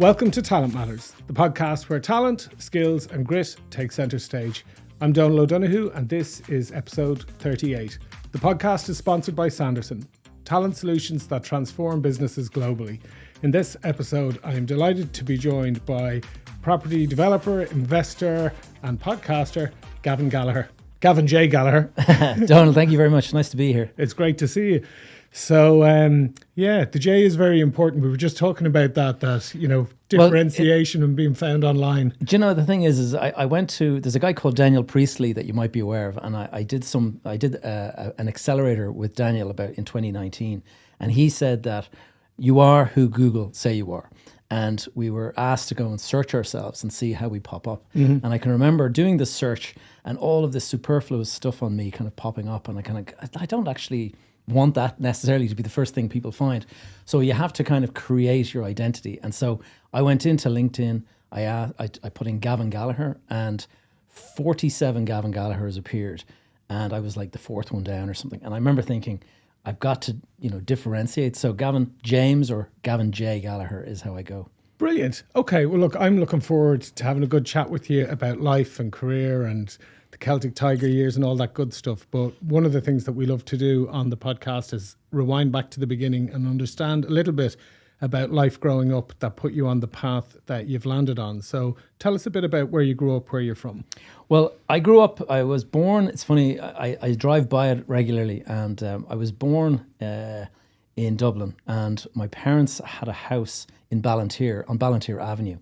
Welcome to Talent Matters, the podcast where talent, skills and grit take centre stage. I'm Donal O'Donoghue and this is episode 38. The podcast is sponsored by Sanderson, talent solutions that transform businesses globally. In this episode, I am delighted to be joined by property developer, investor and podcaster, Gavin Gallagher. Gavin J. Gallagher. Donal, thank you very much. Nice to be here. It's great to see you. So, the J is very important. We were just talking about that differentiation and being found online. Do you know, the thing is I went to, there's a guy called Daniel Priestley that you might be aware of. And I did an accelerator with Daniel in 2019. And he said that you are who Google say you are. And we were asked to go and search ourselves and see how we pop up. Mm-hmm. And I can remember doing this search and all of this superfluous stuff on me kind of popping up. And I don't actually want that necessarily to be the first thing people find. So you have to kind of create your identity. And so I went into LinkedIn, I put in Gavin Gallagher and 47 Gavin Gallaghers appeared. And I was like the fourth one down or something. And I remember thinking, I've got to, differentiate. So Gavin James or Gavin J. Gallagher is how I go. Brilliant. Okay, well, look, I'm looking forward to having a good chat with you about life and career and the Celtic Tiger years and all that good stuff. But one of the things that we love to do on the podcast is rewind back to the beginning and understand a little bit about life growing up that put you on the path that you've landed on. So tell us a bit about where you grew up, where you're from. Well, I grew up, I was born, it's funny, I drive by it regularly, and I was born in Dublin, and my parents had a house in Ballantyre, on Ballantyre Avenue.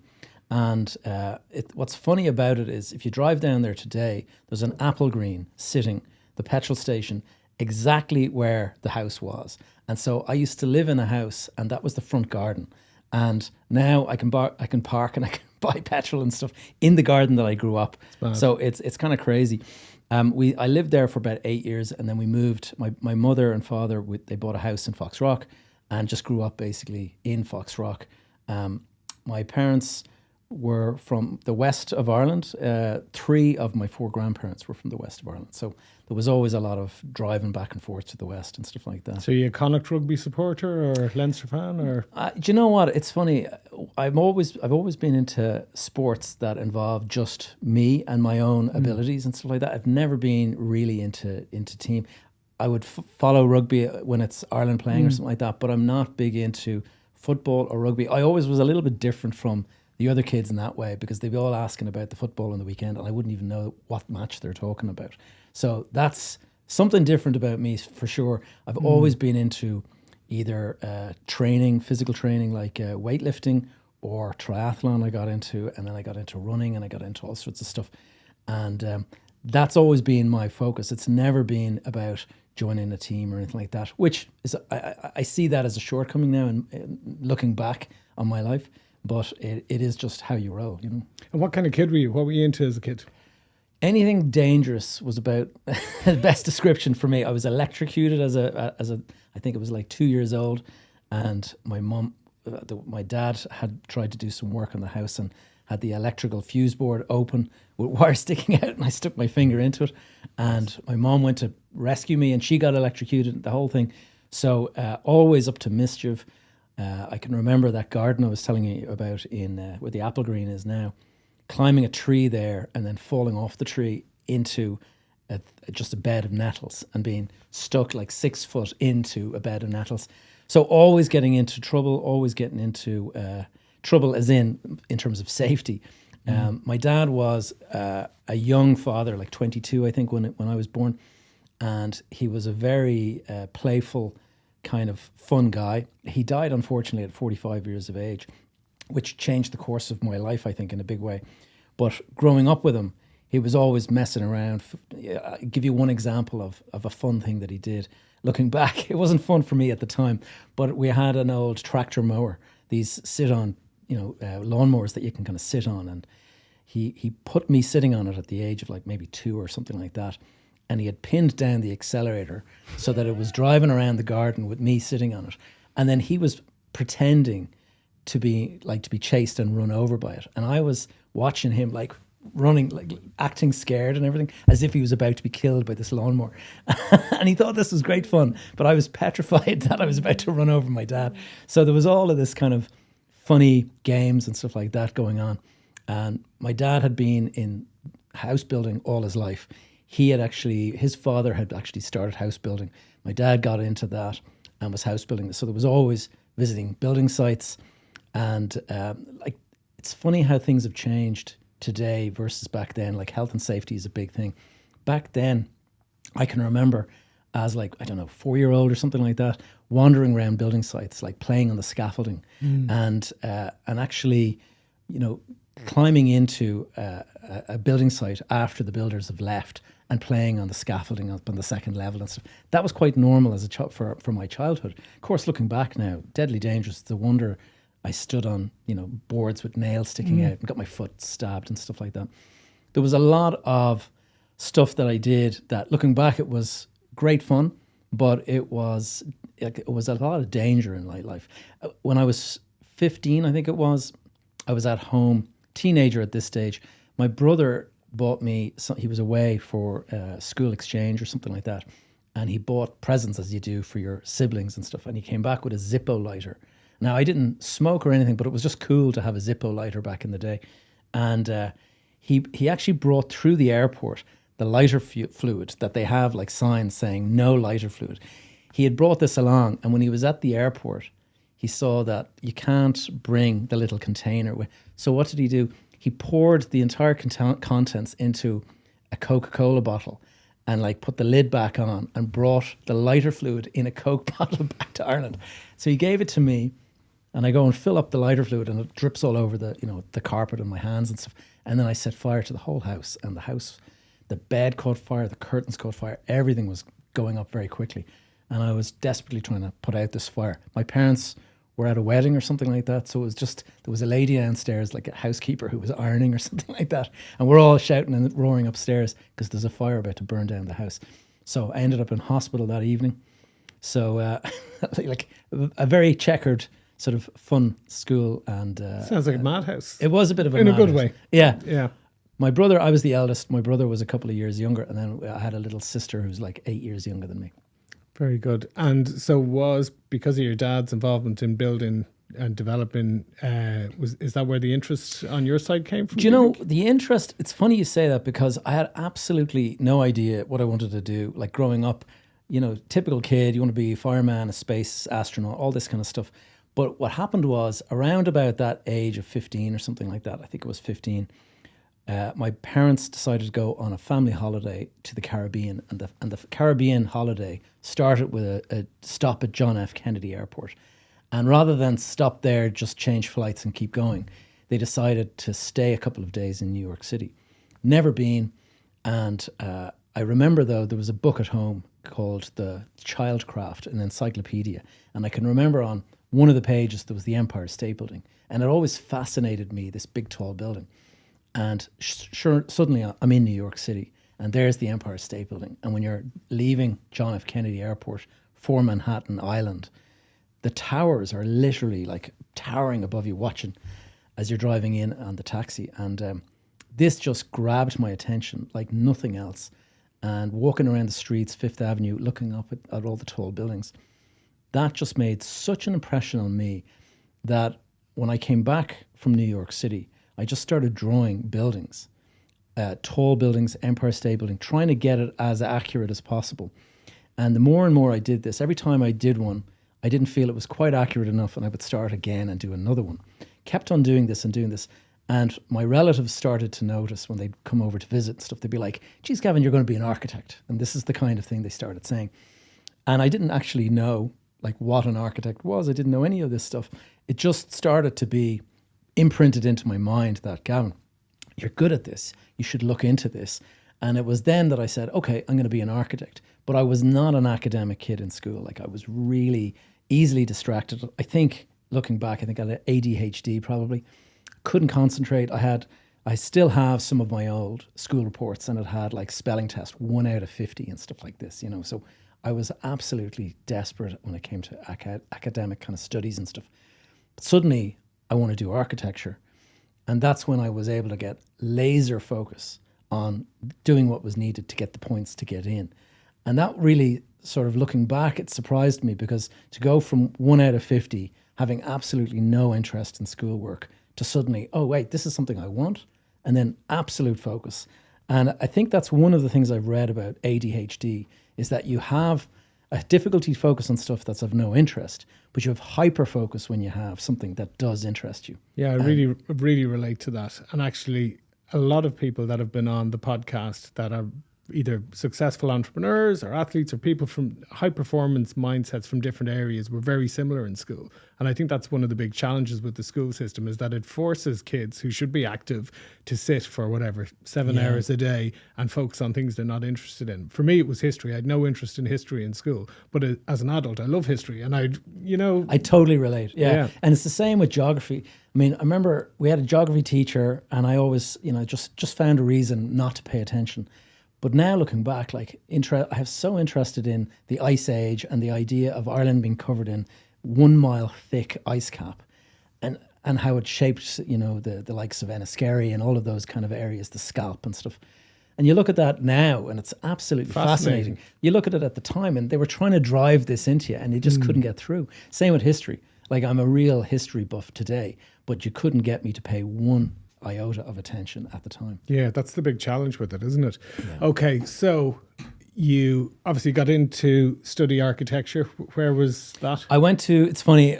And what's funny about it is if you drive down there today, there's an apple green sitting, the petrol station, exactly where the house was. And so I used to live in a house and that was the front garden. And now I can park and I can buy petrol and stuff in the garden that I grew up. So it's kind of crazy. I lived there for about 8 years and then we moved. My mother and father, they bought a house in Foxrock and just grew up basically in Foxrock. My parents were from the west of Ireland. 3 of my 4 grandparents were from the west of Ireland. So there was always a lot of driving back and forth to the west and stuff like that. So you a Connacht rugby supporter or Leinster fan? Or do you know what? It's funny. I've always been into sports that involve just me and my own abilities and stuff like that. I've never been really into team. I would follow rugby when it's Ireland playing or something like that, but I'm not big into football or rugby. I always was a little bit different from the other kids in that way because they'd be all asking about the football on the weekend and I wouldn't even know what match they're talking about. So that's something different about me for sure. I've always been into either training, physical training like weightlifting or triathlon I got into, and then I got into running and I got into all sorts of stuff. And that's always been my focus. It's never been about joining a team or anything like that, which is, I see that as a shortcoming now and looking back on my life. But it is just how you roll, And what kind of kid were you? What were you into as a kid? Anything dangerous was about the best description for me. I was electrocuted as a I think it was like 2 years old, and my dad had tried to do some work on the house and had the electrical fuse board open with wire sticking out, and I stuck my finger into it, and my mom went to rescue me, and she got electrocuted. The whole thing. So always up to mischief. I can remember that garden I was telling you about in where the apple green is now, climbing a tree there and then falling off the tree into just a bed of nettles and being stuck like 6 foot into a bed of nettles. So always getting into trouble, always getting into trouble as in terms of safety. My dad was a young father, like 22, I think, when I was born. And he was a very playful, kind of fun guy. He died, unfortunately, at 45 years of age, which changed the course of my life, I think, in a big way. But growing up with him, he was always messing around. I'll give you one example of a fun thing that he did. Looking back, it wasn't fun for me at the time, but we had an old tractor mower, these sit-on, lawnmowers that you can kind of sit on. And he put me sitting on it at the age of like maybe 2 or something like that. And he had pinned down the accelerator so that it was driving around the garden with me sitting on it. And then he was pretending to be chased and run over by it. And I was watching him like running, like acting scared and everything, as if he was about to be killed by this lawnmower. And he thought this was great fun, but I was petrified that I was about to run over my dad. So there was all of this kind of funny games and stuff like that going on. And my dad had been in house building all his life. His father had actually started house building. My dad got into that and was house building. So there was always visiting building sites. And like, it's funny how things have changed today versus back then. Like, health and safety is a big thing. Back then, I can remember as, like, I don't know, 4-year-old or something like that, wandering around building sites, like playing on the scaffolding and actually, you know, climbing into a building site after the builders have left and playing on the scaffolding up on the second level and stuff. That was quite normal as a child for my childhood. Of course, looking back now, deadly dangerous. It's a wonder I stood on, you know, boards with nails sticking out and got my foot stabbed and stuff like that. There was a lot of stuff that I did that, looking back, it was great fun, but it was a lot of danger in my life. When I was 15, I think it was, I was at home, teenager at this stage. My brother bought me, he was away for school exchange or something like that, and he bought presents, as you do, for your siblings and stuff, and he came back with a Zippo lighter. Now, I didn't smoke or anything, but it was just cool to have a Zippo lighter back in the day. And he actually brought through the airport the lighter fluid that they have, like signs saying no lighter fluid. He had brought this along, and when he was at the airport, he saw that you can't bring the little container with. So what did he do? He poured the entire contents into a Coca-Cola bottle and, like, put the lid back on and brought the lighter fluid in a Coke bottle back to Ireland. So he gave it to me, and I go and fill up the lighter fluid, and it drips all over the carpet and my hands and stuff. And then I set fire to the whole house, and the bed caught fire, the curtains caught fire, everything was going up very quickly. And I was desperately trying to put out this fire. My parents were at a wedding or something like that, so it was just, there was a lady downstairs, like a housekeeper, who was ironing or something like that, and we're all shouting and roaring upstairs because there's a fire about to burn down the house. So I ended up in hospital that evening. So like a very checkered, sort of fun school. And sounds like a madhouse. It was a bit of a in madhouse. a good way. Yeah. My brother, I was the eldest. My brother was a couple of years younger, and then I had a little sister who's like 8 years younger than me. Very good. And so was, because of your dad's involvement in building and developing, is that where the interest on your side came from? Do you know, the interest, it's funny you say that, because I had absolutely no idea what I wanted to do. Like, growing up, you know, typical kid, you want to be a fireman, a space astronaut, all this kind of stuff. But what happened was, around about that age of 15 or something like that, I think it was 15, my parents decided to go on a family holiday to the Caribbean, and the Caribbean holiday started with a stop at John F. Kennedy Airport. And rather than stop there, just change flights and keep going, they decided to stay a couple of days in New York City. Never been. And I remember, though, there was a book at home called The Childcraft, an encyclopedia. And I can remember on one of the pages there was the Empire State Building. And it always fascinated me, this big, tall building. And sure, suddenly I'm in New York City, and there's the Empire State Building. And when you're leaving John F. Kennedy Airport for Manhattan Island, the towers are literally like towering above you, watching as you're driving in on the taxi. And this just grabbed my attention like nothing else. And walking around the streets, Fifth Avenue, looking up at all the tall buildings, that just made such an impression on me that when I came back from New York City, I just started drawing buildings, tall buildings, Empire State Building, trying to get it as accurate as possible. And the more and more I did this, every time I did one, I didn't feel it was quite accurate enough, and I would start again and do another one. Kept on doing this and doing this. And my relatives started to notice when they'd come over to visit and stuff, they'd be like, geez, Gavin, you're going to be an architect. And this is the kind of thing they started saying. And I didn't actually know like what an architect was. I didn't know any of this stuff. It just started to be imprinted into my mind that, Gavin, you're good at this. You should look into this. And it was then that I said, okay, I'm going to be an architect. But I was not an academic kid in school. Like, I was really easily distracted. I think, looking back, I think I had ADHD probably. Couldn't concentrate. I still have some of my old school reports, and it had like spelling test 1 out of 50 and stuff like this, you know. So I was absolutely desperate when it came to academic kind of studies and stuff. But suddenly I want to do architecture. And that's when I was able to get laser focus on doing what was needed to get the points to get in. And that really, sort of looking back, it surprised me, because to go from 1 out of 50, having absolutely no interest in schoolwork to suddenly, oh, wait, this is something I want, and then absolute focus. And I think that's one of the things I've read about ADHD is that you have a difficulty to focus on stuff that's of no interest, but you have hyper focus when you have something that does interest you. Yeah, I really relate to that. And actually, a lot of people that have been on the podcast that are either successful entrepreneurs or athletes or people from high performance mindsets from different areas were very similar in school. And I think that's one of the big challenges with the school system is that it forces kids who should be active to sit for whatever 7 hours a day and focus on things they're not interested in. For me, it was history. I had no interest in history in school, but as an adult, I love history. And I totally relate. Yeah. And it's the same with geography. I mean, I remember we had a geography teacher and I always, just found a reason not to pay attention. But now looking back, I have so interested in the Ice Age and the idea of Ireland being covered in 1 mile thick ice cap and how it shaped, the likes of Enniskerry and all of those kind of areas, the Scalp and stuff. And you look at that now and it's absolutely fascinating. You look at it at the time and they were trying to drive this into you and they just couldn't get through. Same with history. Like I'm a real history buff today, but you couldn't get me to pay one iota of attention at the time. Yeah, that's the big challenge with it, isn't it? Yeah. Okay, so you obviously got into study architecture. Where was that? I went to, it's funny,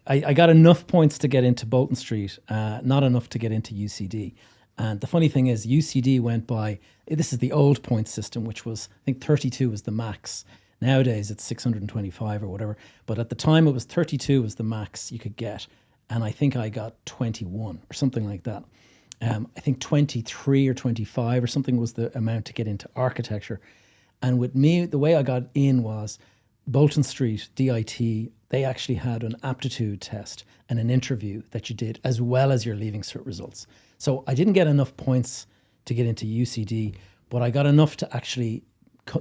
I got enough points to get into Bolton Street, not enough to get into UCD. And the funny thing is UCD went by, this is the old point system, which was, I think 32 was the max. Nowadays it's 625 or whatever. But at the time it was 32 was the max you could get. And I think I got 21 or something like that. I think 23 or 25 or something was the amount to get into architecture. And with me, the way I got in was Bolton Street, DIT, they actually had an aptitude test and an interview that you did as well as your leaving cert results. So I didn't get enough points to get into UCD, but I got enough to actually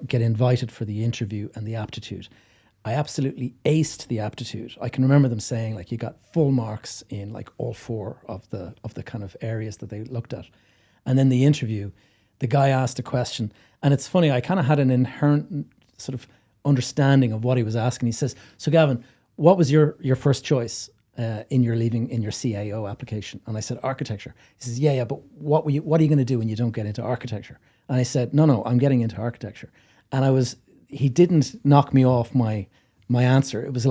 get invited for the interview and the aptitude. I absolutely aced the aptitude. I can remember them saying you got full marks in all 4 of the kind of areas that they looked at. And then the interview, the guy asked a question, and it's funny, I kind of had an inherent sort of understanding of what he was asking. He says, "So Gavin, what was your first choice in your CAO application?" And I said, "Architecture." He says, "Yeah, but what are you going to do when you don't get into architecture?" And I said, No, I'm getting into architecture. And he didn't knock me off my answer. It was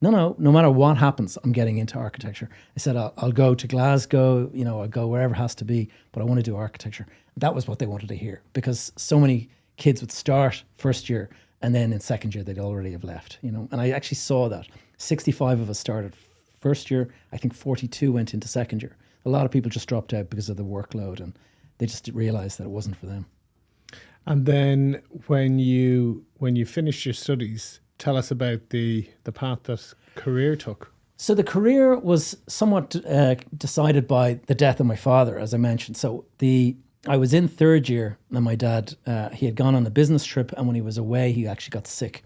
no matter what happens, I'm getting into architecture. I said, I'll go to Glasgow, I'll go wherever it has to be, but I want to do architecture. That was what they wanted to hear because so many kids would start first year and then in second year, they'd already have left, and I actually saw that 65 of us started first year. I think 42 went into second year. A lot of people just dropped out because of the workload and they just realized that it wasn't for them. And then when you finished your studies, tell us about the path that career took. So the career was somewhat decided by the death of my father, as I mentioned. So I was in third year and my dad, he had gone on a business trip, and when he was away, he actually got sick.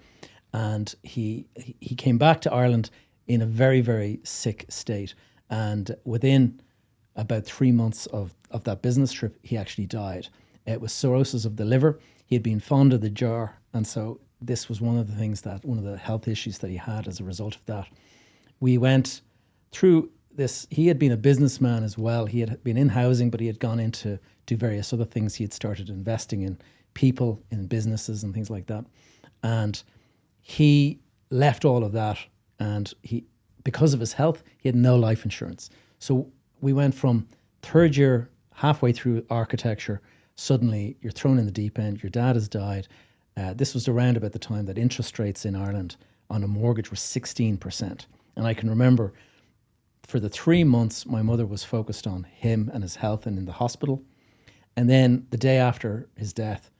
And he came back to Ireland in a very, very sick state. And within about 3 months of that business trip, he actually died. It was cirrhosis of the liver. He had been fond of the jar. And so this was one of the health issues that he had as a result of that. We went through this. He had been a businessman as well. He had been in housing, but he had gone into do various other things. He had started investing in people, in businesses and things like that. And he left all of that. And because of his health, he had no life insurance. So we went from third year, halfway through architecture, suddenly you're thrown in the deep end. Your dad has died. This was around about the time that interest rates in Ireland on a mortgage were 16%. And I can remember for the 3 months, my mother was focused on him and his health and in the hospital. And then the day after his death,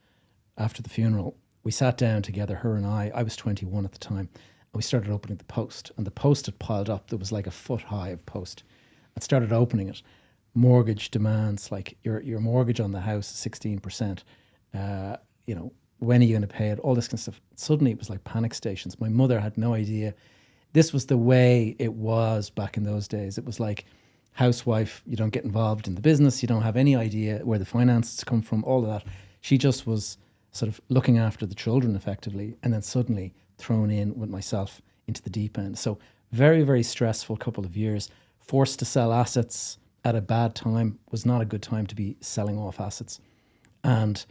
after the funeral, we sat down together, her and I was 21 at the time, and we started opening the post. And the post had piled up. There was like a foot high of post. I started opening it. Mortgage demands, like your mortgage on the house is 16%. When are you going to pay it? All this kind of stuff. Suddenly it was like panic stations. My mother had no idea. This was the way it was back in those days. It was like housewife, you don't get involved in the business. You don't have any idea where the finances come from, all of that. She just was sort of looking after the children effectively, and then suddenly thrown in with myself into the deep end. So Very, very stressful couple of years. Forced to sell assets at a bad time. Was not a good time to be selling off assets. And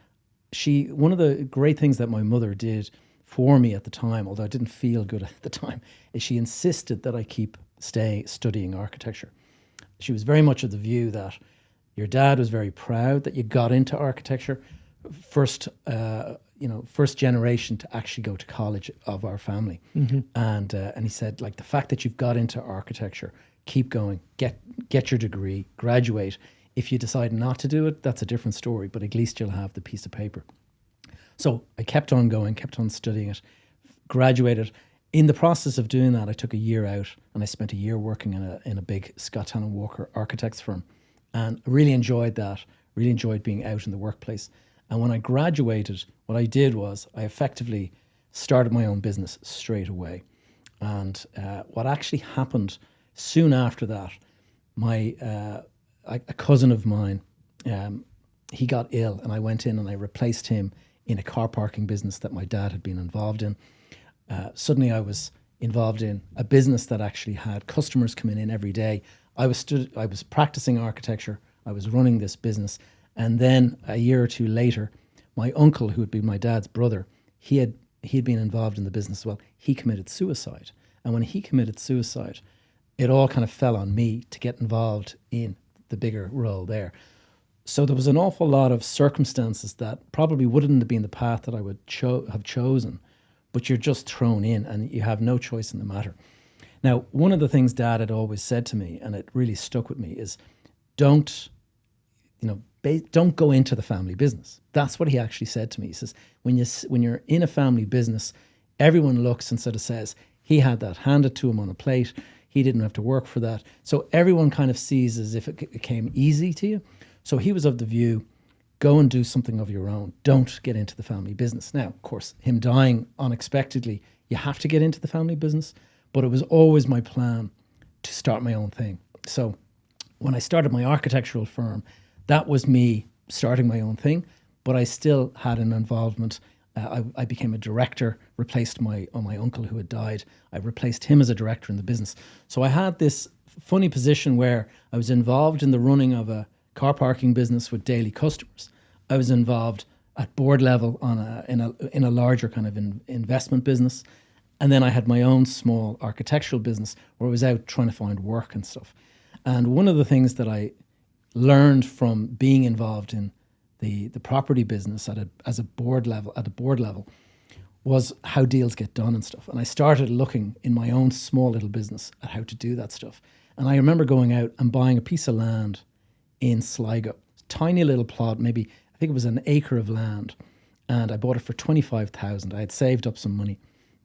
one of the great things that my mother did for me at the time, although I didn't feel good at the time, is she insisted that I keep studying architecture. She was very much of the view that your dad was very proud that you got into architecture. First generation to actually go to college of our family. And he said, like, the fact that you've got into architecture, keep going, get your degree, graduate. If you decide not to do it, that's a different story, but at least you'll have the piece of paper. So I kept on going, kept on studying it, graduated. In the process of doing that, I took a year out and I spent a year working in a big Scott Town and Walker architects firm, and I really enjoyed that, really enjoyed being out in the workplace. And when I graduated, what I did was I effectively started my own business straight away. And what actually happened soon after that, a cousin of mine, he got ill, and I went in and I replaced him in a car parking business that my dad had been involved in. Suddenly I was involved in a business that actually had customers coming in every day. I was practicing architecture. I was running this business. And then a year or two later, my uncle, who had been my dad's brother, he had been involved in the business as well. He committed suicide. And when he committed suicide, it all kind of fell on me to get involved in the bigger role there. So there was an awful lot of circumstances that probably wouldn't have been the path that I would have chosen, but you're just thrown in and you have no choice in the matter. Now, one of the things Dad had always said to me, and it really stuck with me, is don't go into the family business. That's what he actually said to me. He says, when you're in a family business, everyone looks and sort of says, he had that handed to him on a plate. He didn't have to work for that. So everyone kind of sees as if it came easy to you. So he was of the view, go and do something of your own. Don't get into the family business. Now, of course, him dying unexpectedly, you have to get into the family business. But it was always my plan to start my own thing. So when I started my architectural firm, that was me starting my own thing, but I still had an involvement. I became a director, replaced my uncle who had died. I replaced him as a director in the business. So I had this funny position where I was involved in the running of a car parking business with daily customers. I was involved at board level in a larger kind of investment business. And then I had my own small architectural business where I was out trying to find work and stuff. And one of the things that I learned from being involved in the property business at a board level was how deals get done and stuff. And I started looking in my own small little business at how to do that stuff. And I remember going out and buying a piece of land in Sligo, tiny little plot, maybe I think it was an acre of land, and I bought it for 25,000. I had saved up some money,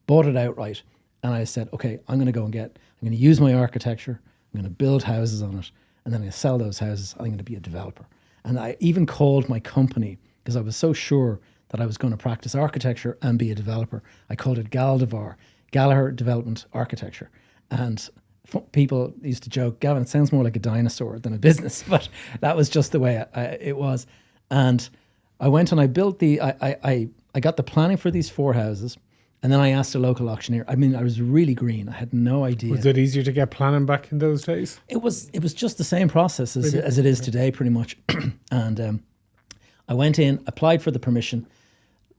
bought it outright, and I said, okay, I'm going to use my architecture, I'm going to build houses on it, and then I'm going to sell those houses. I'm going to be a developer. And I even called my company, because I was so sure that I was going to practice architecture and be a developer. I called it Gallagher Development Architecture. And people used to joke, Gavin, it sounds more like a dinosaur than a business, but that was just the way it was. And I went and I built I got the planning for these 4 houses. And then I asked a local auctioneer. I mean, I was really green. I had no idea. Was it easier to get planning back in those days? It was just the same process as it is today, pretty much. And I went in, applied for the permission,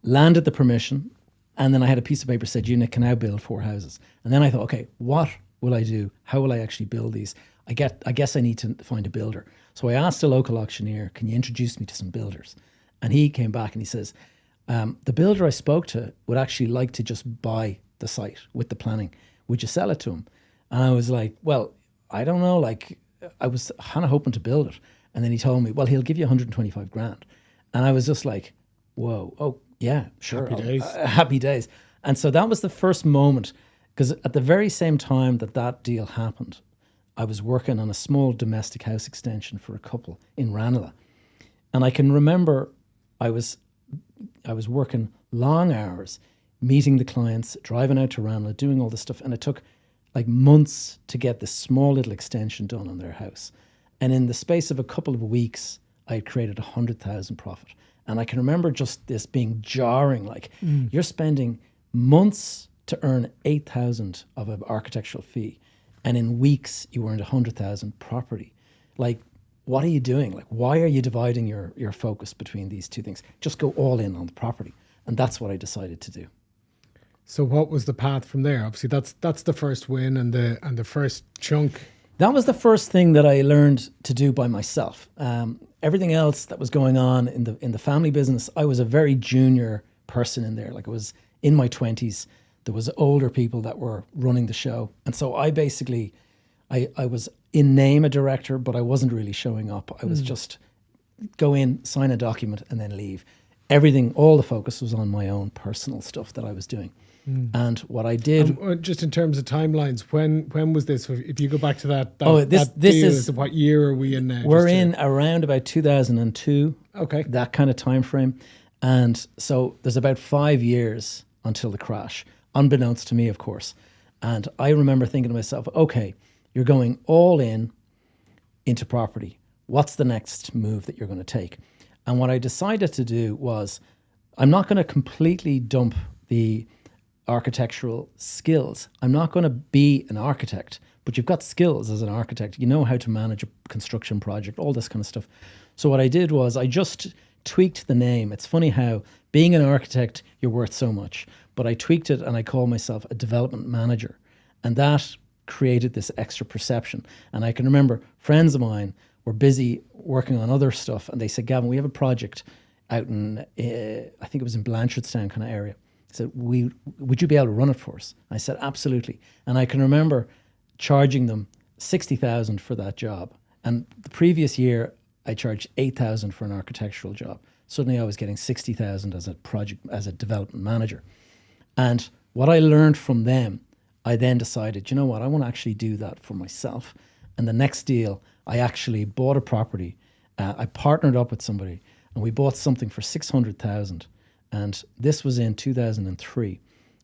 landed the permission, and then I had a piece of paper that said, you can now build 4 houses. And then I thought, okay, what will I do? How will I actually build these? I guess I need to find a builder. So I asked a local auctioneer, can you introduce me to some builders? And he came back and he says, the builder I spoke to would actually like to just buy the site with the planning. Would you sell it to him? And I was like, well, I don't know. Like, I was kind of hoping to build it. And then he told me, well, he'll give you 125 grand. And I was just like, whoa, oh, yeah, sure. Happy days. Happy days. And so that was the first moment, because at the very same time that deal happened, I was working on a small domestic house extension for a couple in Ranelagh. And I can remember I was working long hours, meeting the clients, driving out to Ranelagh, doing all this stuff. And it took like months to get this small little extension done on their house. And in the space of a couple of weeks, I had created 100,000 profit. And I can remember just this being jarring, like you're spending months to earn 8,000 of an architectural fee. and in weeks you earned 100,000 property. Like, what are you doing? Like, why are you dividing your focus between these two things? Just go all in on the property. And that's what I decided to do. So what was the path from there? Obviously, that's the first win and the first chunk. That was the first thing that I learned to do by myself. Everything else that was going on in the family business, I was a very junior person in there. Like, I was in my 20s. There was older people that were running the show. And so I basically, I was in name a director, but I wasn't really showing up. I was just go in, sign a document, and then leave. Everything, all the focus was on my own personal stuff that I was doing. And what I did, just in terms of timelines, when was this? If you go back to that this deal, is what year are we in now? We're in around about 2002. Okay, that kind of time frame, and so there's about 5 years until the crash, unbeknownst to me, of course. And I remember thinking to myself, okay, you're going all into property. What's the next move that you're going to take? And what I decided to do was, I'm not going to completely dump the architectural skills. I'm not going to be an architect, but you've got skills as an architect. You know how to manage a construction project, all this kind of stuff. So what I did was I just tweaked the name. It's funny how being an architect, you're worth so much, but I tweaked it and I call myself a development manager. And that created this extra perception. And I can remember friends of mine were busy working on other stuff, and they said, Gavin, we have a project out in, I think it was in Blanchardstown kind of area. He said, would you be able to run it for us? I said, absolutely. And I can remember charging them 60,000 for that job. And the previous year, I charged 8,000 for an architectural job. Suddenly I was getting 60,000 as a development manager. And what I learned from them, I then decided, you know what, I want to actually do that for myself. And the next deal, I actually bought a property. I partnered up with somebody and we bought something for 600,000. And this was in 2003.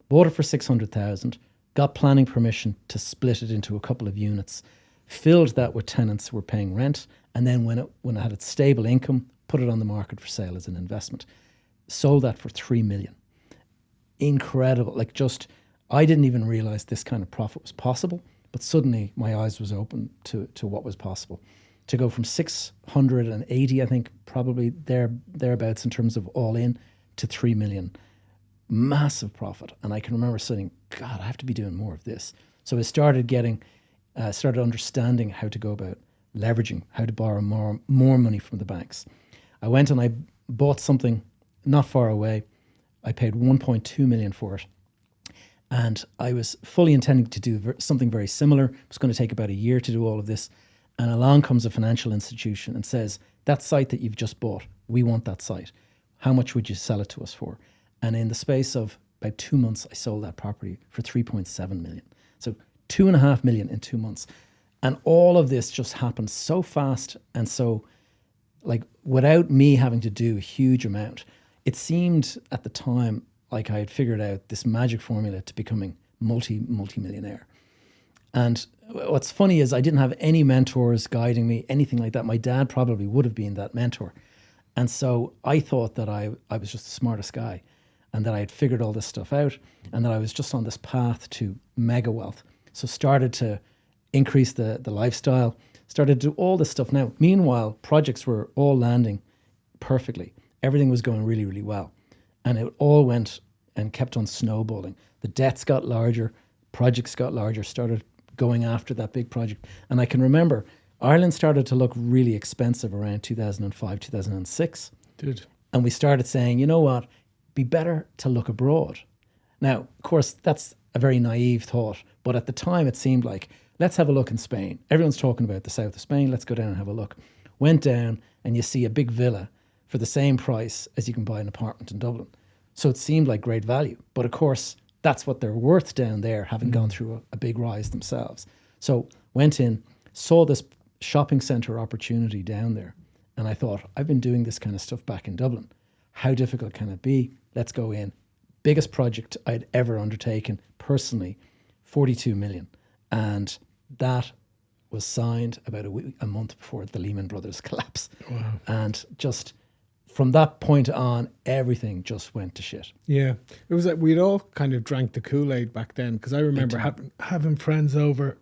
Bought it for 600,000, got planning permission to split it into a couple of units, filled that with tenants who were paying rent, and then when it had its stable income, put it on the market for sale as an investment. Sold that for 3 million. Incredible. Like, just, I didn't even realize this kind of profit was possible, but suddenly my eyes was open to what was possible. To go from 680, I think, probably thereabouts in terms of all in, to 3 million. Massive profit. And I can remember saying, God, I have to be doing more of this. So I started understanding how to go about leveraging, how to borrow more money from the banks. I went and I bought something not far away. I paid 1.2 million for it. And I was fully intending to do something very similar. It was going to take about a year to do all of this. And along comes a financial institution and says, that site that you've just bought, we want that site. How much would you sell it to us for? And in the space of about 2 months, I sold that property for 3.7 million. So 2.5 million in 2 months. And all of this just happened so fast. And so, like, without me having to do a huge amount, it seemed at the time like I had figured out this magic formula to becoming multi-millionaire. And what's funny is I didn't have any mentors guiding me, anything like that. My dad probably would have been that mentor. And so I thought that I was just the smartest guy and that I had figured all this stuff out and that I was just on this path to mega wealth. So started to increase the lifestyle, started to do all this stuff. Now, meanwhile, projects were all landing perfectly. Everything was going really, really well. And it all went and kept on snowballing. The debts got larger, projects got larger, started going after that big project. And I can remember Ireland started to look really expensive around 2005, 2006. Did. And we started saying, you know what, be better to look abroad. Now, of course, that's a very naive thought, but at the time it seemed like, let's have a look in Spain. Everyone's talking about the south of Spain. Let's go down and have a look. Went down and you see a big villa for the same price as you can buy an apartment in Dublin. So it seemed like great value. But of course, that's what they're worth down there, having gone through a big rise themselves. So went in, saw this shopping centre opportunity down there. And I thought, I've been doing this kind of stuff back in Dublin. How difficult can it be? Let's go in. Biggest project I'd ever undertaken personally, 42 million. And that was signed about a month before the Lehman Brothers collapse. Wow. And just from that point on, everything just went to shit. Yeah, it was like we'd all kind of drank the Kool-Aid back then, because I remember having friends over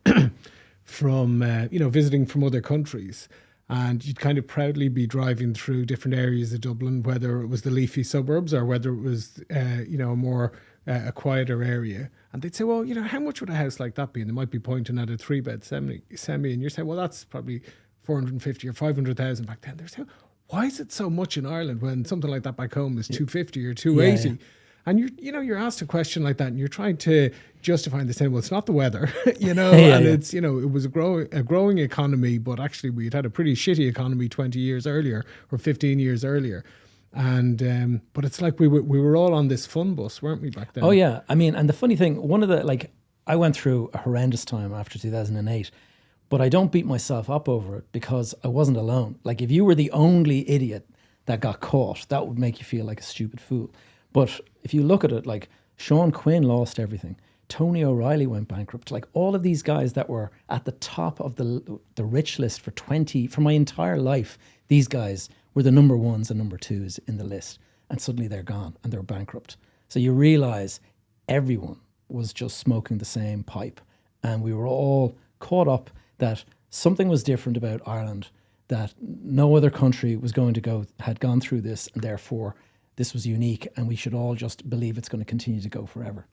from visiting from other countries, and you'd kind of proudly be driving through different areas of Dublin, whether it was the leafy suburbs or whether it was a quieter area, and they'd say, well, how much would a house like that be? And they might be pointing at a 3-bed semi, and you're saying, well, that's probably 450 or 500,000 back then. They're saying, why is it so much in Ireland when something like that back home is 250 or 280? Yeah. And you're asked a question like that, and you're trying to justify and saying, well, it's not the weather, it's, it was a growing economy, but actually we'd had a pretty shitty economy 20 years earlier or 15 years earlier. And but it's like we were all on this fun bus, weren't we, back then? Oh yeah, I mean, and the funny thing, I went through a horrendous time after 2008, but I don't beat myself up over it because I wasn't alone. Like, if you were the only idiot that got caught, that would make you feel like a stupid fool. But if you look at it, like, Sean Quinn lost everything. Tony O'Reilly went bankrupt. Like, all of these guys that were at the top of the rich list for my entire life, these guys were the number ones and number twos in the list. And suddenly they're gone and they're bankrupt. So you realize everyone was just smoking the same pipe. And we were all caught up that something was different about Ireland, that no other country had gone through this, and therefore this was unique, and we should all just believe it's going to continue to go forever.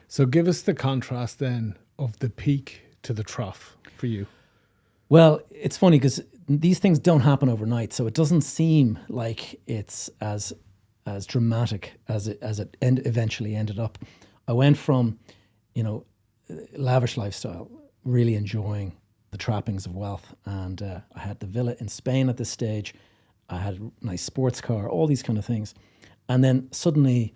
So give us the contrast then of the peak to the trough for you. Well, it's funny because these things don't happen overnight, so it doesn't seem like it's as dramatic as it eventually ended up. I went from, lavish lifestyle, really enjoying the trappings of wealth, and I had the villa in Spain at this stage. I had a nice sports car, all these kind of things. And then suddenly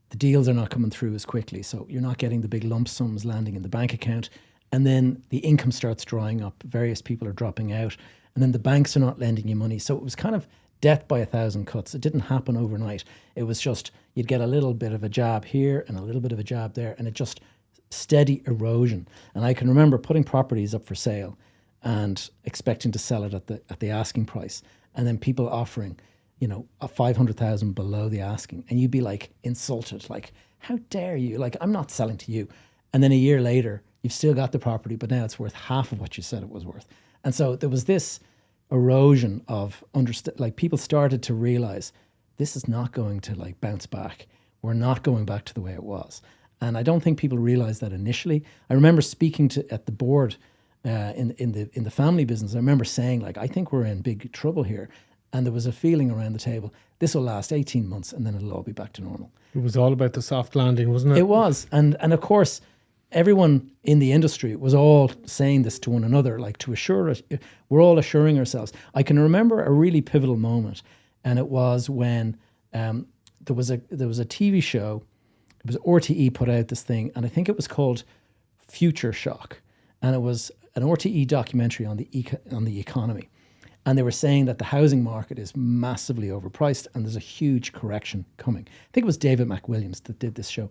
the deals are not coming through as quickly. So you're not getting the big lump sums landing in the bank account. And then the income starts drying up. Various people are dropping out. And then the banks are not lending you money. So it was kind of death by 1,000 cuts. It didn't happen overnight. It was just, you'd get a little bit of a jab here and a little bit of a jab there. And it just steady erosion. And I can remember putting properties up for sale and expecting to sell it at the asking price. And then people offering, a 500,000 below the asking, and you'd be like insulted, like, how dare you? Like, I'm not selling to you. And then a year later, you've still got the property, but now it's worth half of what you said it was worth. And so there was this erosion of people started to realize this is not going to bounce back. We're not going back to the way it was. And I don't think people realized that initially. I remember speaking at the board in the family business. I remember saying, I think we're in big trouble here. And there was a feeling around the table, this will last 18 months and then it'll all be back to normal. It was all about the soft landing, wasn't it? It was. And of course, everyone in the industry was all saying this to one another, to assure us. We're all assuring ourselves. I can remember a really pivotal moment, and it was when there was a TV show. It was RTE put out this thing, and I think it was called Future Shock, and it was an RTE documentary on the economy. And they were saying that the housing market is massively overpriced and there's a huge correction coming. I think it was David McWilliams that did this show.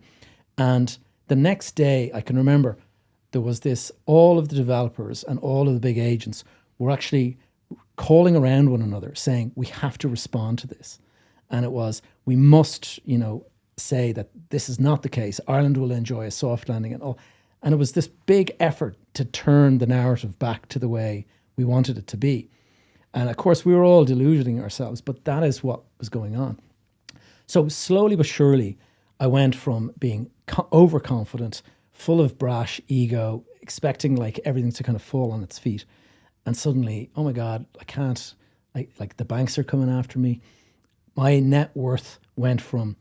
And the next day, I can remember, there was all of the developers and all of the big agents were actually calling around one another saying, we have to respond to this. And it was, we must, say that this is not the case. Ireland will enjoy a soft landing and all. And it was this big effort to turn the narrative back to the way we wanted it to be. And of course, we were all deluding ourselves, but that is what was going on. So slowly but surely, I went from being overconfident, full of brash ego, expecting everything to kind of fall on its feet. And suddenly, oh my God, I can't, the banks are coming after me. My net worth went from,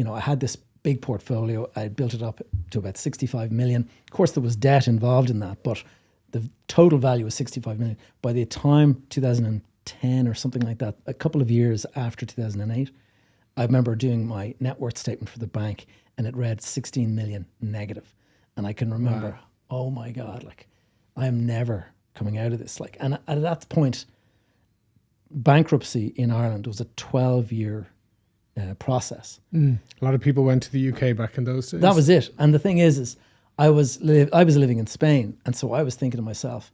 I had this big portfolio. I built it up to about 65 million. Of course, there was debt involved in that, but the total value was 65 million. By the time 2010 or something like that, a couple of years after 2008, I remember doing my net worth statement for the bank, and it read 16 million negative. And I can remember, wow. Oh my God, I am never coming out of this. And at that point, bankruptcy in Ireland was a 12-year process. A lot of people went to the UK back in those days. That was it. And the thing is I was living in Spain, and so I was thinking to myself,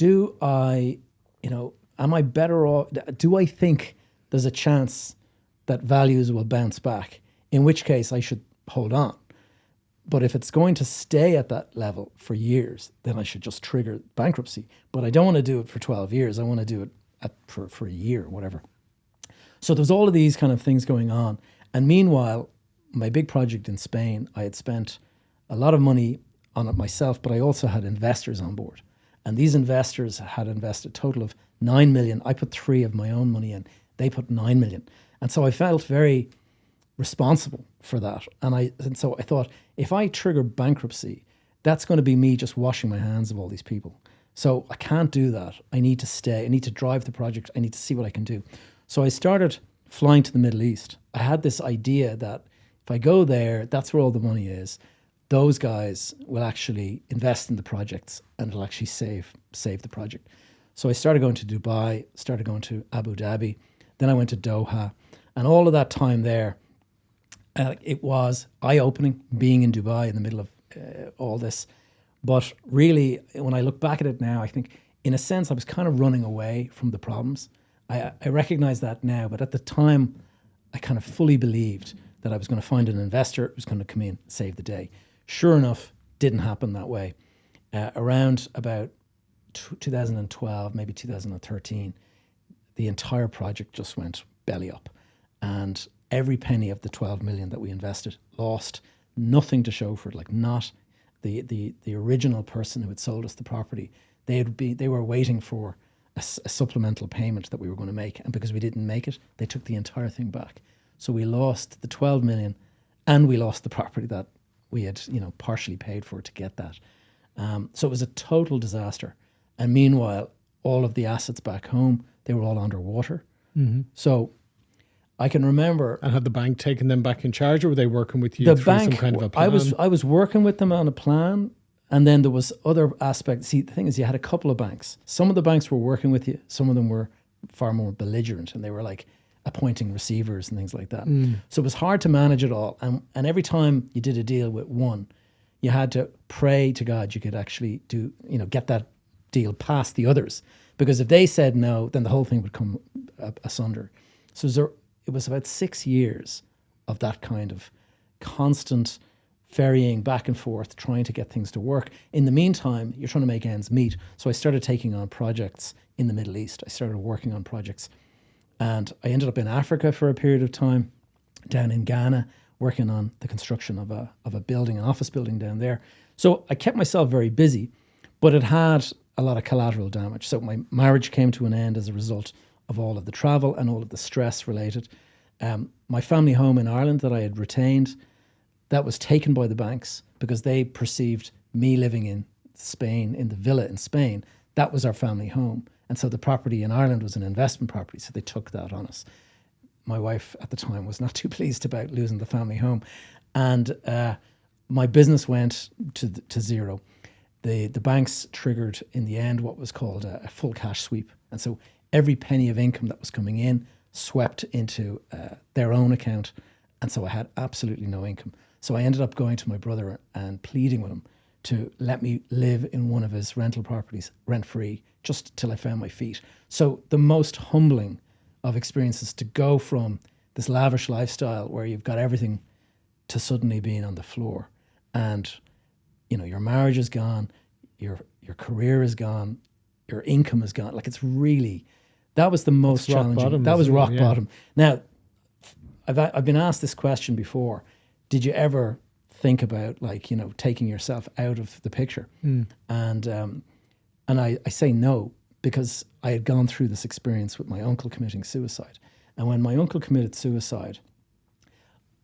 am I better off? Do I think there's a chance that values will bounce back, in which case I should hold on. But if it's going to stay at that level for years, then I should just trigger bankruptcy. But I don't want to do it for 12 years. I want to do it for a year, whatever. So there's all of these kind of things going on. And meanwhile, my big project in Spain, I had spent a lot of money on it myself, but I also had investors on board. And these investors had invested a total of 9 million. I put 3 of my own money in. They put 9 million. And so I felt very responsible for that. And so I thought, if I trigger bankruptcy, that's going to be me just washing my hands of all these people. So I can't do that. I need to stay. I need to drive the project. I need to see what I can do. So I started flying to the Middle East. I had this idea that if I go there, that's where all the money is. Those guys will actually invest in the projects and it'll actually save the project. So I started going to Dubai, started going to Abu Dhabi. Then I went to Doha. And all of that time there, it was eye-opening being in Dubai in the middle of all this. But really, when I look back at it now, I think, in a sense, I was kind of running away from the problems. I recognize that now, but at the time, I kind of fully believed that I was going to find an investor who was going to come in and save the day. Sure enough, didn't happen that way. Around about 2012, maybe 2013, the entire project just went belly up. And every penny of the 12 million that we invested lost, nothing to show for it, like not the original person who had sold us the property. They were waiting for a supplemental payment that we were going to make. And because we didn't make it, they took the entire thing back. So we lost the 12 million and we lost the property that we had, partially paid for to get that. So it was a total disaster. And meanwhile, all of the assets back home, they were all underwater. Mm-hmm. So I can remember. And had the bank taken them back in charge, or were they working with you through some kind of a plan? I was working with them on a plan, and then there was other aspects. See, the thing is, you had a couple of banks. Some of the banks were working with you. Some of them were far more belligerent, and they were like appointing receivers and things like that. So it was hard to manage it all. And every time you did a deal with one, you had to pray to God you could actually get that deal past the others. Because if they said no, then the whole thing would come asunder. So it was about 6 years of that kind of constant ferrying back and forth, trying to get things to work. In the meantime, you're trying to make ends meet. So I started taking on projects in the Middle East. I started working on projects. And I ended up in Africa for a period of time, down in Ghana, working on the construction of a building, an office building down there. So I kept myself very busy, but it had a lot of collateral damage. So my marriage came to an end as a result of all of the travel and all of the stress related. My family home in Ireland that I had retained, that was taken by the banks because they perceived me living in Spain, in the villa in Spain. That was our family home. And so the property in Ireland was an investment property. So they took that on us. My wife at the time was not too pleased about losing the family home. And my business went to zero. The banks triggered in the end what was called a full cash sweep. And so every penny of income that was coming in swept into their own account. And so I had absolutely no income. So I ended up going to my brother and pleading with him to let me live in one of his rental properties rent-free just till I found my feet. So the most humbling of experiences to go from this lavish lifestyle where you've got everything to suddenly being on the floor. And, your marriage is gone, your career is gone, your income is gone. Like that was the most challenging. Bottom, that was rock bottom. Now, I've been asked this question before. Did you ever think about taking yourself out of the picture? And I say no, because I had gone through this experience with my uncle committing suicide. And when my uncle committed suicide,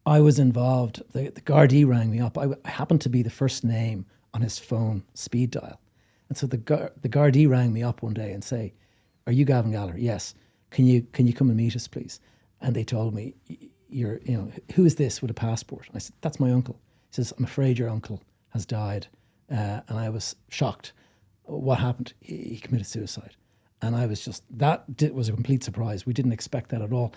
I was involved. The Gardaí rang me up. I happened to be the first name on his phone speed dial. And so the Gardaí rang me up one day and say, "Are you Gavin Gallagher?" "Yes." Can you come and meet us, please?" And they told me, "Who is this with a passport?" And I said, "That's my uncle." He says, "I'm afraid your uncle has died." And I was shocked. What happened? He committed suicide. And I was was a complete surprise. We didn't expect that at all.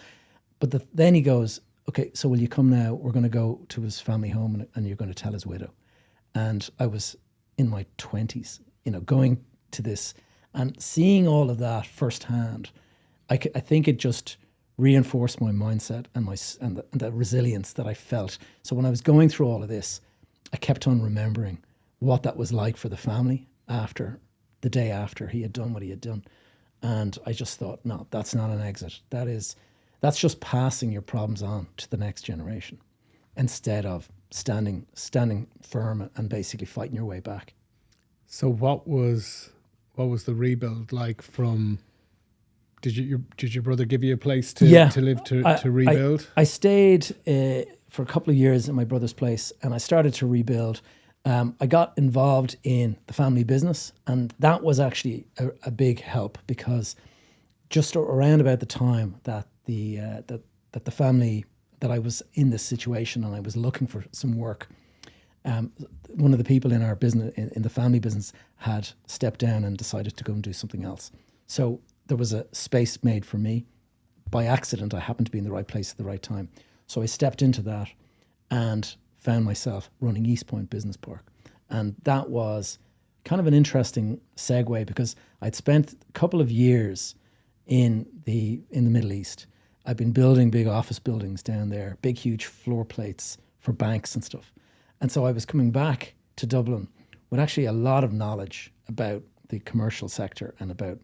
But then he goes, "Okay, so will you come now? We're going to go to his family home and you're going to tell his widow." And I was in my 20s, going to this and seeing all of that firsthand. I think it just reinforced my mindset and the resilience that I felt. So when I was going through all of this, I kept on remembering what that was like for the family after the day after he had done what he had done. And I just thought, no, that's not an exit. That's just passing your problems on to the next generation instead of standing firm and basically fighting your way back. So what was the rebuild like from? Did your brother give you a place to live to rebuild? I stayed for a couple of years in my brother's place, and I started to rebuild. I got involved in the family business, and that was actually a big help, because just around about the time that the family, that I was in this situation and I was looking for some work, one of the people in our business, in the family business, had stepped down and decided to go and do something else. So there was a space made for me. By accident, I happened to be in the right place at the right time. So I stepped into that and found myself running East Point Business Park. And that was kind of an interesting segue, because I'd spent a couple of years in the Middle East. I've been building big office buildings down there, big, huge floor plates for banks and stuff. And so I was coming back to Dublin with actually a lot of knowledge about the commercial sector and about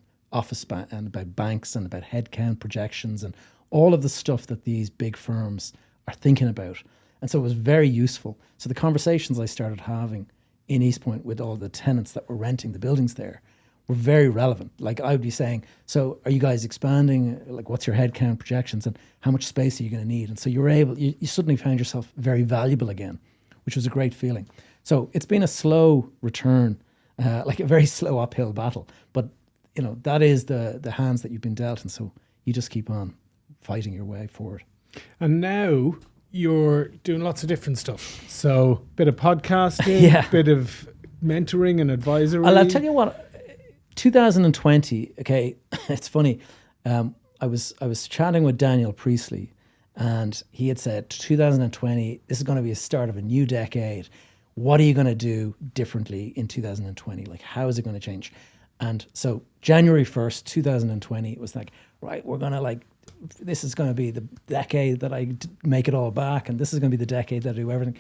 and about banks and about headcount projections and all of the stuff that these big firms are thinking about. And so it was very useful. So the conversations I started having in East Point with all the tenants that were renting the buildings there were very relevant. Like, I would be saying, so are you guys expanding? Like, what's your headcount projections and how much space are you going to need? And so you suddenly found yourself very valuable again, which was a great feeling. So it's been a slow return, like a very slow uphill battle. But, that is the hands that you've been dealt. And so you just keep on fighting your way forward. And now you're doing lots of different stuff. So bit of podcasting, bit of mentoring and advisory. I'll tell you what, 2020, okay, it's funny. I was chatting with Daniel Priestley, and he had said 2020, this is going to be a start of a new decade. What are you going to do differently in 2020? Like, how is it going to change? And so January 1st, 2020, it was like, right, we're going to this is going to be the decade that I make it all back, and this is going to be the decade that I do everything.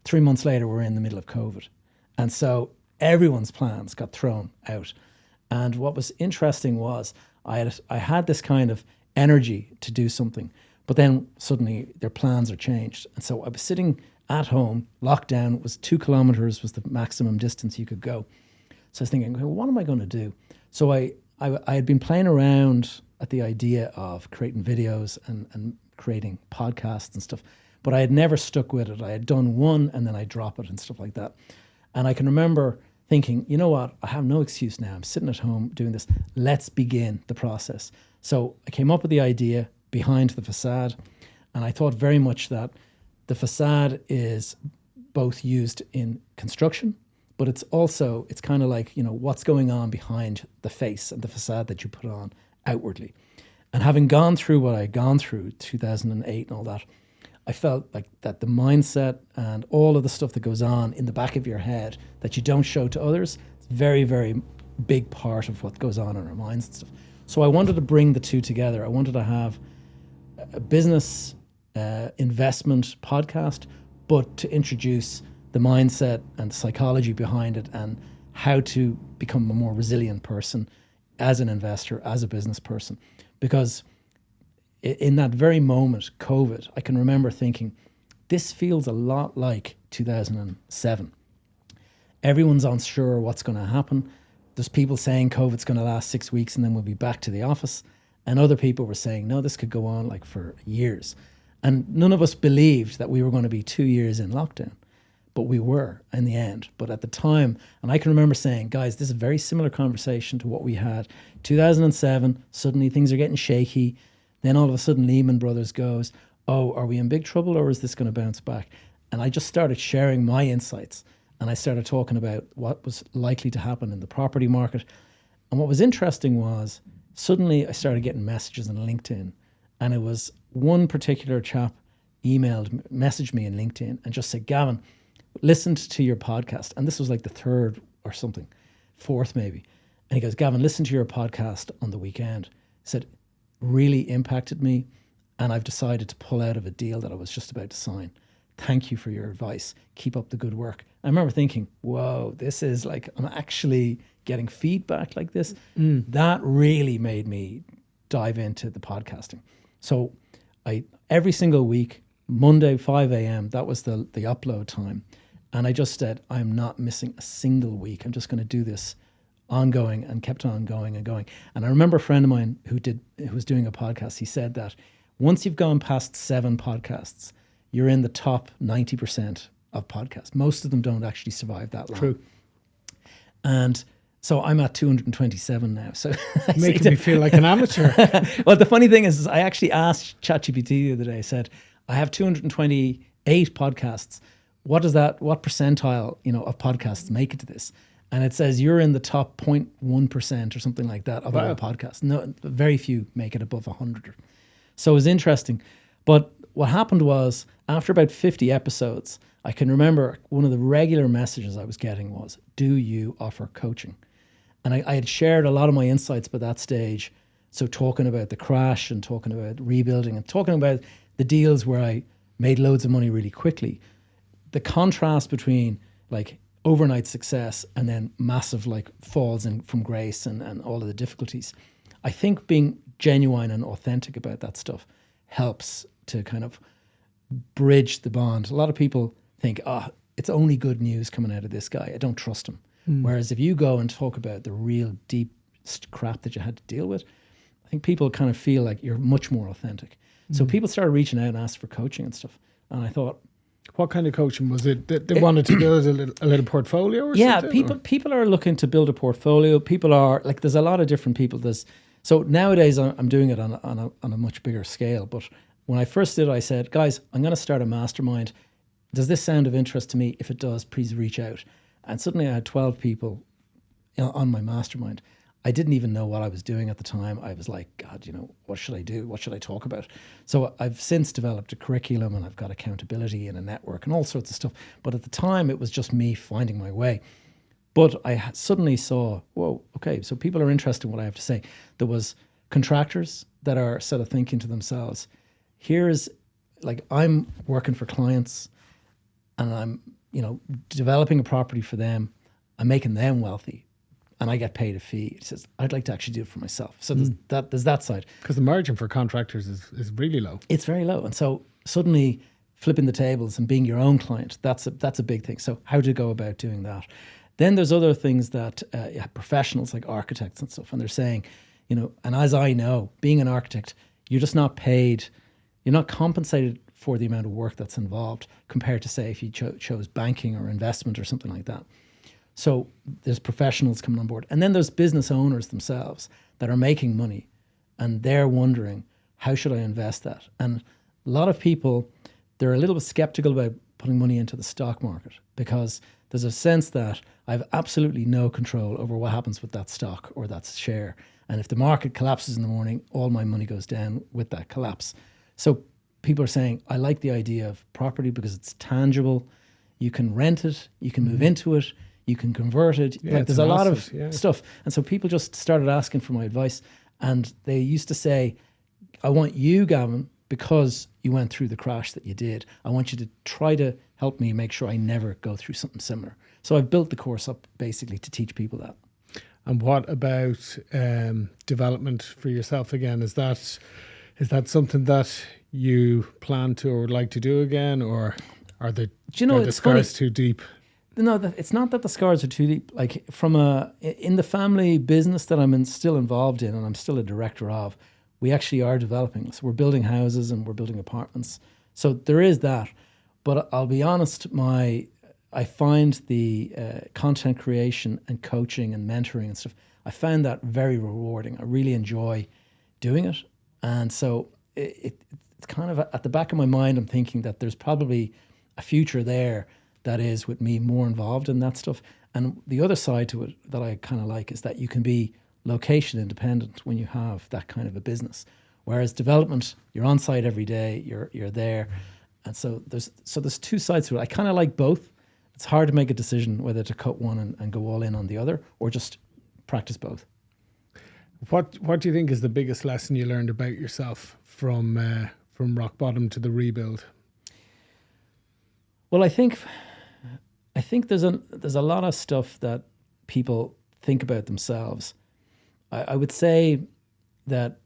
3 months later, we're in the middle of COVID. And so everyone's plans got thrown out. And what was interesting was I had this kind of energy to do something, but then suddenly their plans are changed. And so I was sitting at home, lockdown, was 2 kilometers was the maximum distance you could go. So I was thinking, well, what am I going to do? So I had been playing around at the idea of creating videos and creating podcasts and stuff, but I had never stuck with it. I had done one and then I drop it and stuff like that. And I can remember thinking, you know what, I have no excuse now. I'm sitting at home doing this. Let's begin the process. So I came up with the idea behind the facade, and I thought very much that the facade is both used in construction, but it's kind of like, what's going on behind the face and the facade that you put on outwardly. And having gone through what I'd gone through, 2008 and all that, I felt like that the mindset and all of the stuff that goes on in the back of your head that you don't show to others, it's a very, very big part of what goes on in our minds and stuff. So I wanted to bring the two together. I wanted to have a business investment podcast, but to introduce the mindset and the psychology behind it and how to become a more resilient person as an investor, as a business person. Because in that very moment, COVID, I can remember thinking, this feels a lot like 2007. Everyone's unsure what's going to happen. There's people saying COVID's going to last 6 weeks and then we'll be back to the office. And other people were saying, no, this could go on like for years. And none of us believed that we were going to be 2 years in lockdown. But we were in the end. But at the time, and I can remember saying, guys, this is a very similar conversation to what we had 2007. Suddenly things are getting shaky. Then all of a sudden Lehman Brothers goes, oh, are we in big trouble or is this going to bounce back? And I just started sharing my insights. And I started talking about what was likely to happen in the property market. And what was interesting was suddenly I started getting messages on LinkedIn. And it was one particular chap messaged me in LinkedIn and just said, Gavin, listened to your podcast. And this was like the third or something, fourth maybe. And he goes, Gavin, listen to your podcast on the weekend. He said, really impacted me. and I've decided to pull out of a deal that I was just about to sign. Thank you for your advice. Keep up the good work. I remember thinking, whoa, this is like, I'm actually getting feedback like this. That really made me dive into the podcasting. So every single week, Monday, 5 a.m., that was the upload time. And I just said, I'm not missing a single week. I'm just going to do this ongoing, and kept on going and going. And I remember a friend of mine who was doing a podcast. He said that once you've gone past 7 podcasts, you're in the top 90% of podcasts. Most of them don't actually survive that long. True. And so I'm at 227 now. So making me feel like an amateur. Well, the funny thing is I actually asked ChatGPT the other day. I said, I have 228 podcasts. What percentile, of podcasts make it to this? And it says you're in the top 0.1% or something like that of all podcasts. No, very few make it above 100. So it was interesting. But what happened was, after about 50 episodes, I can remember one of the regular messages I was getting was, do you offer coaching? And I had shared a lot of my insights by that stage. So talking about the crash and talking about rebuilding and talking about the deals where I made loads of money really quickly. The contrast between like overnight success and then massive like falls from grace and all of the difficulties. I think being genuine and authentic about that stuff helps to kind of bridge the bond. A lot of people think, it's only good news coming out of this guy. I don't trust him. Whereas if you go and talk about the real deep crap that you had to deal with, I think people kind of feel like you're much more authentic. So people started reaching out and asked for coaching and stuff. And I thought, what kind of coaching was it? They wanted to build a little portfolio or something? Yeah, people are looking to build a portfolio. People are like, there's a lot of different people. So nowadays I'm doing it on a much bigger scale. But when I first did it, I said, guys, I'm going to start a mastermind. Does this sound of interest to me? If it does, please reach out. And suddenly I had 12 people on my mastermind. I didn't even know what I was doing at the time. I was like, God, what should I do? What should I talk about? So I've since developed a curriculum, and I've got accountability and a network and all sorts of stuff. But at the time, it was just me finding my way. But I suddenly saw, whoa, okay, so people are interested in what I have to say. There was contractors that are sort of thinking to themselves, I'm working for clients and I'm, developing a property for them. I'm making them wealthy. And I get paid a fee. He says, I'd like to actually do it for myself. So there's that side. Because the margin for contractors is really low. It's very low. And so suddenly flipping the tables and being your own client, that's a big thing. So how to go about doing that? Then there's other things that professionals like architects and stuff, and they're saying, and as I know, being an architect, you're just not paid, you're not compensated for the amount of work that's involved compared to, say, if you chose banking or investment or something like that. So there's professionals coming on board. And then there's business owners themselves that are making money, and they're wondering, how should I invest that? And a lot of people, they're a little bit skeptical about putting money into the stock market because there's a sense that I have absolutely no control over what happens with that stock or that share. And if the market collapses in the morning, all my money goes down with that collapse. So people are saying, I like the idea of property because it's tangible. You can rent it, you can move into it, you can convert it. Yeah, there's a lot of stuff. And so people just started asking for my advice. And they used to say, I want you, Gavin, because you went through the crash that you did, I want you to try to help me make sure I never go through something similar. So I've built the course up basically to teach people that. And what about development for yourself again? Is that something that you plan to or would like to do again, or are the scars too deep? No, it's not that the scars are too deep. Like in the family business that I'm still involved in, and I'm still a director of, we actually are developing. So we're building houses and we're building apartments. So there is that. But I'll be honest, I find the content creation and coaching and mentoring and stuff, I found that very rewarding. I really enjoy doing it. And so it's kind of at the back of my mind, I'm thinking that there's probably a future there that is with me more involved in that stuff. And the other side to it that I kind of like is that you can be location independent when you have that kind of a business. Whereas development, you're on site every day, you're there. And so there's two sides to it. I kind of like both. It's hard to make a decision whether to cut one and go all in on the other, or just practice both. What do you think is the biggest lesson you learned about yourself from from rock bottom to the rebuild? Well, I think there's a lot of stuff that people think about themselves. I would say that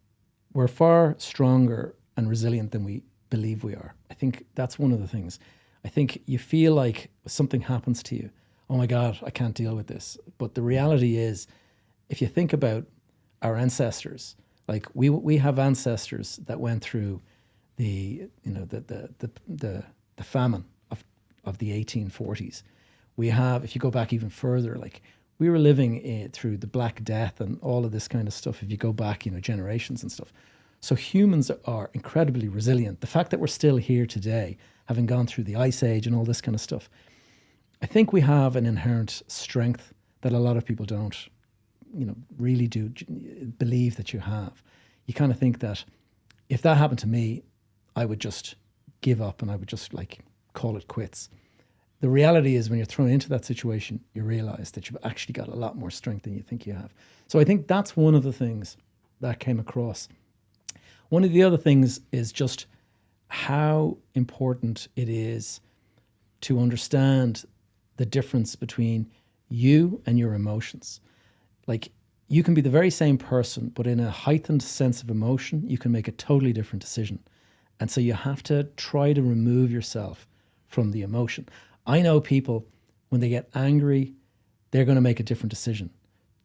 we're far stronger and resilient than we believe we are. I think that's one of the things. I think you feel like something happens to you, oh my God, I can't deal with this. But the reality is, if you think about our ancestors, like we have ancestors that went through the famine of the 1840s. We have, if you go back even further, like we were living through the Black Death and all of this kind of stuff. If you go back, generations and stuff. So humans are incredibly resilient. The fact that we're still here today, having gone through the Ice Age and all this kind of stuff, I think we have an inherent strength that a lot of people don't, really do believe that you have. You kind of think that if that happened to me, I would just give up and I would just call it quits. The reality is when you're thrown into that situation, you realize that you've actually got a lot more strength than you think you have. So I think that's one of the things that came across. One of the other things is just how important it is to understand the difference between you and your emotions. Like, you can be the very same person, but in a heightened sense of emotion, you can make a totally different decision. And so you have to try to remove yourself from the emotion. I know people, when they get angry, they're going to make a different decision.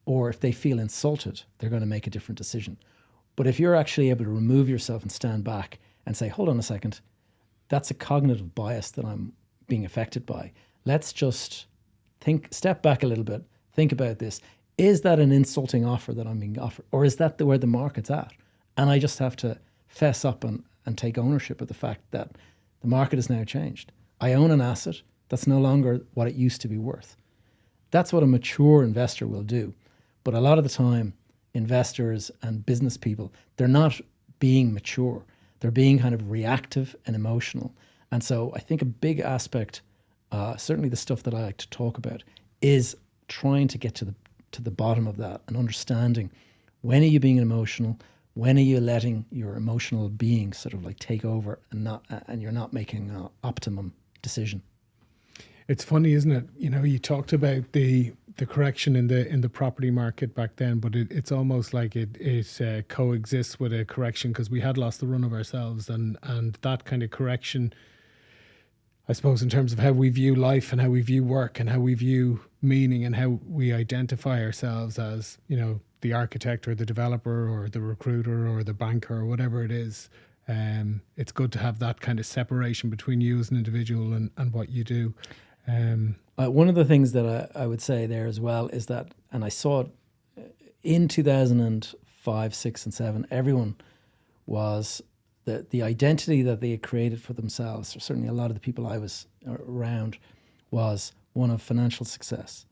Or if they feel insulted, they're going to make a different decision. But if you're actually able to remove yourself and stand back and say, hold on a second, that's a cognitive bias that I'm being affected by. Let's just step back a little bit, think about this. Is that an insulting offer that I'm being offered? Or is that where the market's at? And I just have to fess up and take ownership of the fact that the market has now changed. I own an asset that's no longer what it used to be worth. That's what a mature investor will do. But a lot of the time, investors and business people, they're not being mature. They're being kind of reactive and emotional. And so I think a big aspect, certainly the stuff that I like to talk about, is trying to get to the bottom of that and understanding, when are you being emotional? When are you letting your emotional being sort of take over and you're not making an optimum decision? It's funny, isn't it? You talked about the correction in the property market back then, but it's almost like it coexists with a correction, because we had lost the run of ourselves, and that kind of correction, I suppose, in terms of how we view life and how we view work and how we view meaning and how we identify ourselves as, the architect or the developer or the recruiter or the banker or whatever it is. It's good to have that kind of separation between you as an individual and what you do. One of the things that I would say there as well is that, and I saw it in 2005, 6 and 7, everyone was, the identity that they had created for themselves, or certainly a lot of the people I was around, was one of financial success.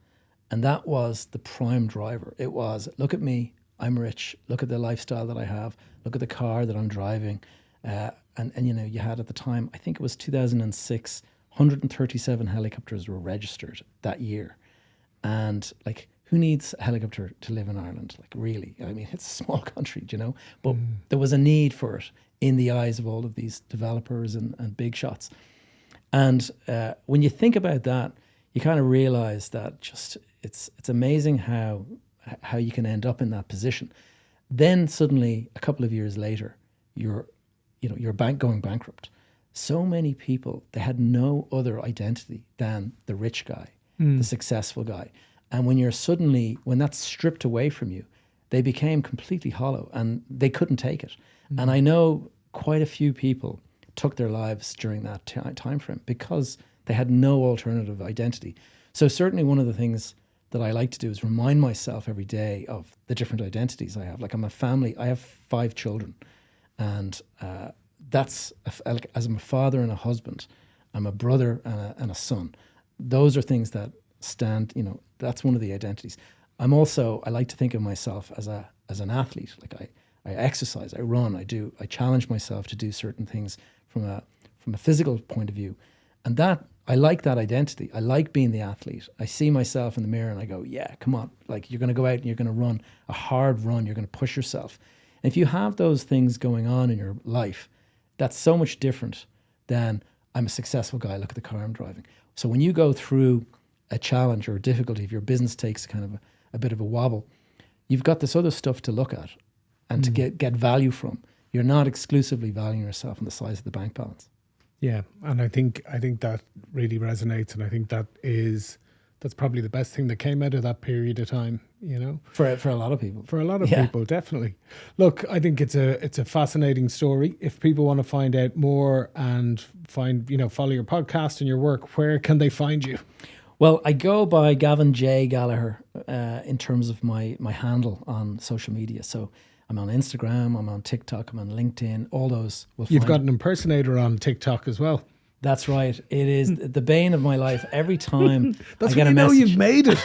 And that was the prime driver. It was, look at me, I'm rich, look at the lifestyle that I have, look at the car that I'm driving. And you had at the time, I think it was 2006, 137 helicopters were registered that year. And who needs a helicopter to live in Ireland? Really, I mean, it's a small country, but there was a need for it in the eyes of all of these developers and big shots. And when you think about that, you kind of realize that just it's amazing how you can end up in that position. Then suddenly, a couple of years later, you're going bankrupt. So many people, they had no other identity than the rich guy, the successful guy. And when that's stripped away from you, they became completely hollow and they couldn't take it. And I know quite a few people took their lives during that time frame because they had no alternative identity. So certainly one of the things that I like to do is remind myself every day of the different identities I have. I'm a family, I have 5 children, and that's, as I'm a father and a husband, I'm a brother and a son. Those are things that stand, that's one of the identities. I like to think of myself as an athlete. I exercise, I run, I challenge myself to do certain things from a physical point of view. And that, I like that identity. I like being the athlete. I see myself in the mirror and I go, yeah, come on. You're going to go out and you're going to run a hard run. You're going to push yourself. And if you have those things going on in your life, That's so much different than I'm a successful guy, look at the car I'm driving. So when you go through a challenge or a difficulty, if your business takes kind of a bit of a wobble, you've got this other stuff to look at and to get value from. You're not exclusively valuing yourself on the size of the bank balance. Yeah, and I think that really resonates, and I think that's probably the best thing that came out of that period of time, you know. For a lot of people. For a lot of people, definitely. Look, I think it's a fascinating story. If people want to find out more and follow your podcast and your work, where can they find you? Well, I go by Gavin J Gallagher in terms of my handle on social media. So I'm on Instagram, I'm on TikTok, I'm on LinkedIn, all those. You've got an impersonator on TikTok as well. That's right. It is the bane of my life. Every time That's I get when a message. you've made it,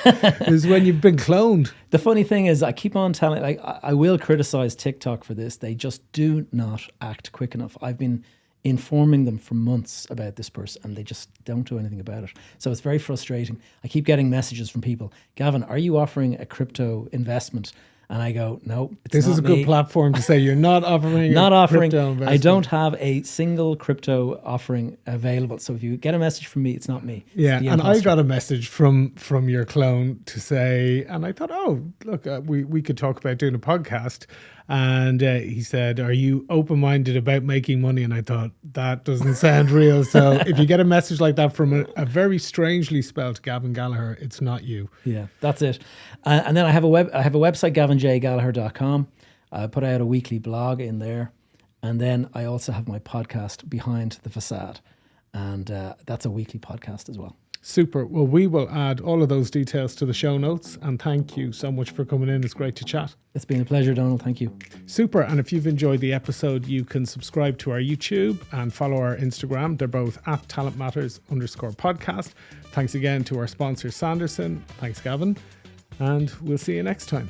is when you've been cloned. The funny thing is I keep on telling, I will criticize TikTok for this. They just do not act quick enough. I've been informing them for months about this person and they just don't do anything about it. So it's very frustrating. I keep getting messages from people. Gavin, are you offering a crypto investment? And I go, no, this is a good platform to say you're not offering crypto investment. I don't have a single crypto offering available. So if you get a message from me, it's not me. Yeah, and I got a message from your clone to say, and I thought, oh, look, we could talk about doing a podcast. And he said, are you open-minded about making money? And I thought, that doesn't sound real. So if you get a message like that from a very strangely spelled Gavin Gallagher, it's not you. Yeah, that's it. And then I have a website, gavinjgallagher.com. I put out a weekly blog in there. And then I also have my podcast, Behind the Facade. And that's a weekly podcast as well. Super. Well, we will add all of those details to the show notes. And thank you so much for coming in. It's great to chat. It's been a pleasure, Donal. Thank you. Super. And if you've enjoyed the episode, you can subscribe to our YouTube and follow our Instagram. They're both at talentmatters_podcast. Thanks again to our sponsor, Sanderson. Thanks, Gavin. And we'll see you next time.